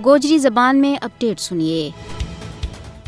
گوجری زبان میں اپڈیٹ سنیے۔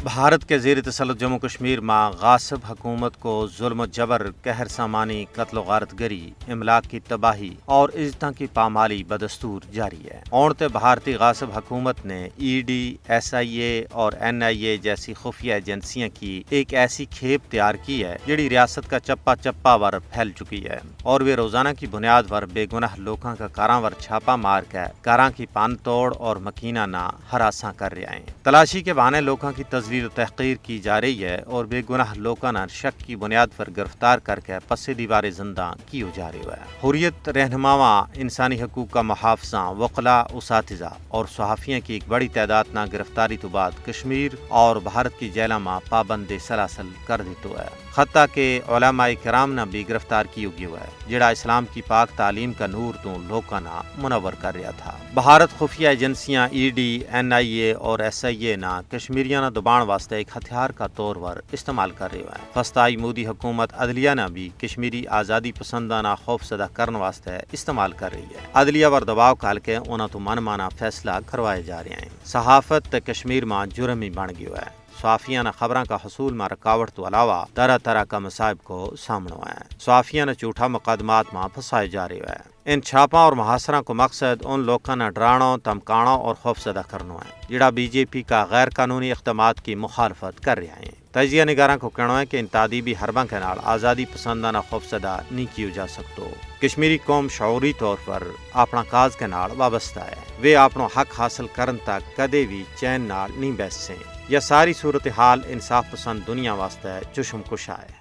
بھارت کے زیر تسلط جموں کشمیر میں غاصب حکومت کو ظلم و جبر، قہر سامانی، قتل و غارت گری، املاک کی تباہی اور عزتوں کی پامالی بدستور جاری ہے۔ اونتے بھارتی غاصب حکومت نے ای ڈی، ایس آئی اے اور این آئی اے جیسی خفیہ ایجنسیاں کی ایک ایسی کھیپ تیار کی ہے جڑی ریاست کا چپا چپا ور پھیل چکی ہے اور وہ روزانہ کی بنیاد پر بے گناہ لوگوں کا کاراں ور چھاپا مار کے کاراں کی پان توڑ اور مکینہ نہ ہراساں کر رہے ہیں۔ تلاشی کے بہانے لوگوں کی تزویر و تحقیر کی جا رہی ہے اور بے گناہ لوگوں نے شک کی بنیاد پر گرفتار کر کے پس دیوار زندہ کی جا رہی ہے۔ حریت رہنماواں، انسانی حقوق کا محافظاں، وکلاء، اساتذہ اور صحافیوں کی ایک بڑی تعداد نہ گرفتاری تو بعد کشمیر اور بھارت کی جیلوں میں پابند سلاسل کر دیتو ہے۔ حتیٰ کہ علماء کرام نے بھی گرفتار کی ہوا ہے جڑا اسلام کی پاک تعلیم کا نور تو لوگوں نے منور کر رہا تھا۔ بھارت خفیہ ایجنسیاں ای ڈی، این آئی اے اور ایس آئی اے نہ کشمیریاں نہ دبان واسطے ایک ہتھیار کا طور پر استعمال کر رہے ہیں۔ فسطائی مودی حکومت عدلیہ نے بھی کشمیری آزادی پسندانہ خوف زدہ کرنے واسطے استعمال کر رہی ہے۔ عدلیہ پر دباؤ ڈال کے انہوں تو من مانا فیصلہ کروائے جا رہے ہیں۔ صحافت کشمیر میں جرم ہی بن گیا ہے۔ صحافیوں نے خبروں کا حصول میں رکاوٹ تو علاوہ طرح طرح کا مصائب کو سامنے آیا ہے۔ صحافیوں نے جھوٹا مقدمات میں پھنسائے جا رہے ہیں۔ ان چھاپاں اور محاصروں کو مقصد ان لوگوں نے ڈرانا، دھمکانا اور خوفزدہ کرنا ہے جڑا بی جے پی کا غیر قانونی اقدامات کی مخالفت کر رہے ہیں۔ تجزیہ نگاراں کو کہنا ہے کہ ان تعدیبی حربوں کے نال آزادی پسندانہ خوفزدہ نہیں کیو جا سکتو۔ کشمیری قوم شعوری طور پر اپنا کاز کے نال وابستہ ہے۔ وہ اپنا حق حاصل کرن تک کدے بھی چین نال نہیں بیس سیں۔ یہ ساری صورتحال انصاف پسند دنیا واسطے چشم کشا ہے۔